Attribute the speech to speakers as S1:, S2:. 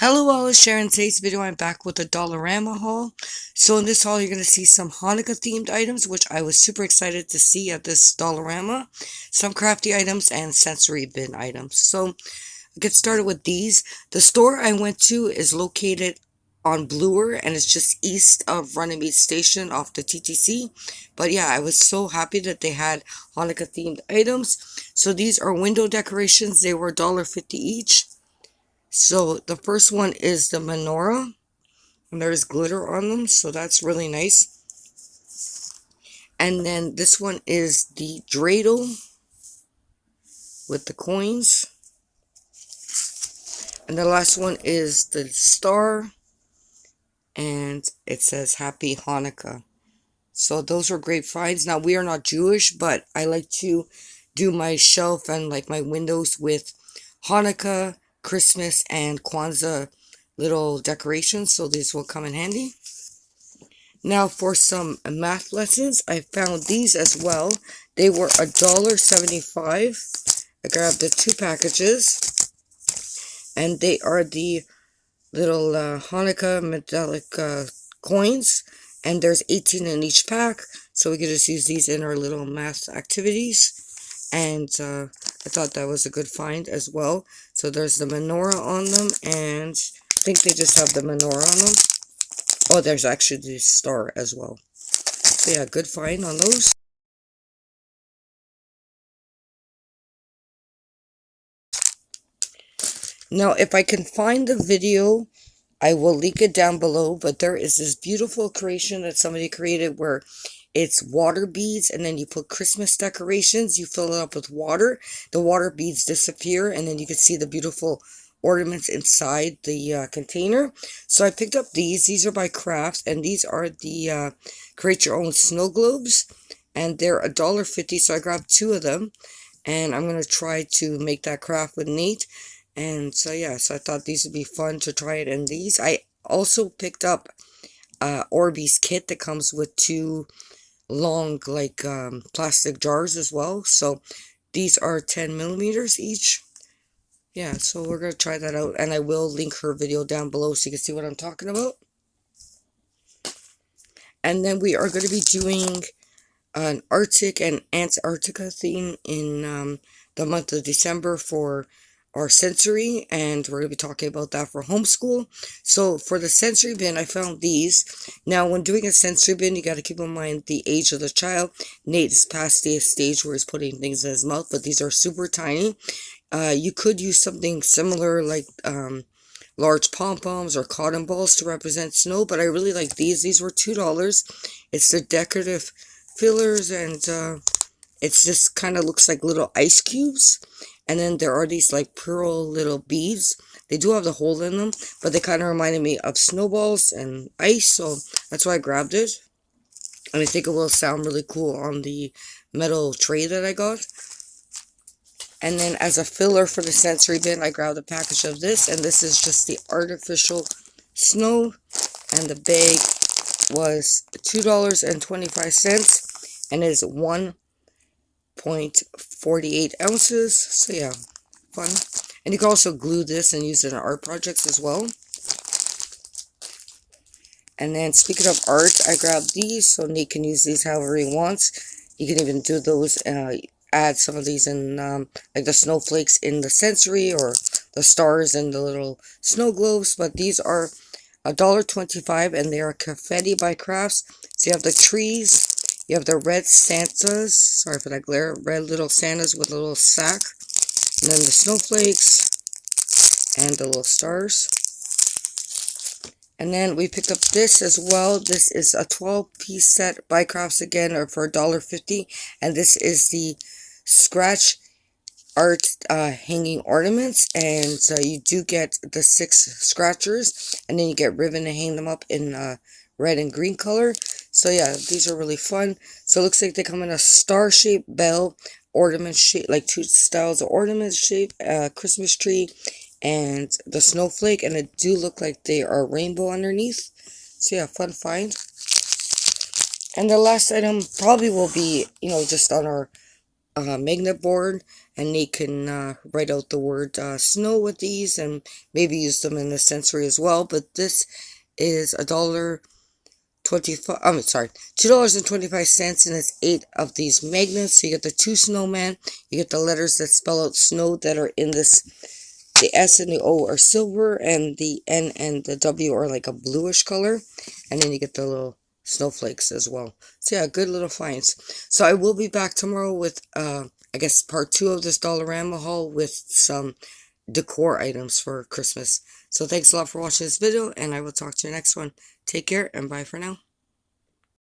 S1: Hello, all, it's Sharon. Today's video, I'm back with a Dollarama haul. So in this haul, you're going to see some Hanukkah themed items, which I was super excited to see at this Dollarama. Some crafty items and sensory bin items. So I'll get started with these. The store I went to is located on Bloor, and it's just east of Runnymede Station off the TTC. But yeah, I was so happy that they had Hanukkah themed items. So these are window decorations. They were $1.50 each. So the first one is the menorah, and there's glitter on them, so that's really nice. And then this one is the dreidel with the coins. And the last one is the star, and it says Happy Hanukkah. So those are great finds. Now, we are not Jewish, but I like to do my shelf and like my windows with Hanukkah, Christmas, and Kwanzaa little decorations, so these will come in handy. Now for some math lessons, I found these as well. They were $1.75. I grabbed the 2 packages, and they are the little Hanukkah metallic coins, and there's 18 in each pack, so we could just use these in our little math activities. And I thought that was a good find as well. So there's the menorah on them, and I think they just have the menorah on them. Oh, there's actually the star as well. So yeah, good find on those. Now, if I can find the video, I will link it down below. But there is this beautiful creation that somebody created where it's water beads, and then you put Christmas decorations, you fill it up with water, the water beads disappear, and then you can see the beautiful ornaments inside the container. So I picked up these are by Crafts, and these are the create your own snow globes, and they're $1.50, so I grabbed 2 of them, and I'm going to try to make that craft with Nate. And so yeah, so I thought these would be fun to try it in these. I also picked up Orbeez kit that comes with 2 long like plastic jars as well. So these are 10 millimeters each. Yeah, so we're gonna try that out, and I will link her video down below so you can see what I'm talking about. And then we are going to be doing an Arctic and Antarctica theme in the month of December for our sensory, and we're going to be talking about that for homeschool. So for the sensory bin, I found these. Now, when doing a sensory bin, you got to keep in mind the age of the child. Nate is past the stage where he's putting things in his mouth, but these are super tiny. You could use something similar like large pom-poms or cotton balls to represent snow, but I really like these. These were $2. It's the decorative fillers, and it's just kind of looks like little ice cubes. And then there are these like pearl little beads. They do have the hole in them, but they kind of reminded me of snowballs and ice, so that's why I grabbed it. And I think it will sound really cool on the metal tray that I got. And then as a filler for the sensory bin, I grabbed a package of this, and this is just the artificial snow, and the bag was $2.25, and it is 1.48 ounces. So yeah, fun. And you can also glue this and use it in art projects as well. And then speaking of art, I grabbed these so Nate can use these however he wants. You can even do those, add some of these in like the snowflakes in the sensory, or the stars and the little snow globes. But these are $1.25, and they are confetti by Crafts. So you have the trees, you have the red Santas, sorry for that glare, red little Santas with a little sack, and then the snowflakes, and the little stars. And then we picked up this as well. This is a 12-piece set by Crafts again, or for $1.50, and this is the scratch art hanging ornaments, and so you do get the 6 scratchers, and then you get ribbon to hang them up in red and green color. So yeah, these are really fun. So it looks like they come in a star-shaped bell, ornament shape, like 2 styles of ornament shape, Christmas tree, and the snowflake, and it do look like they are rainbow underneath. So yeah, fun find. And the last item probably will be, just on our magnet board, and they can write out the word snow with these and maybe use them in the sensory as well. But this is $1.25. I'm sorry, $2.25, and it's 8 of these magnets. So you get the 2 snowman, you get the letters that spell out snow that are in this. The S and the O are silver, and the N and the W are like a bluish color, and then you get the little snowflakes as well. So yeah, good little finds. So I will be back tomorrow with I guess part 2 of this Dollarama haul with some decor items for Christmas. So thanks a lot for watching this video, and I will talk to you next one. Take care and bye for now.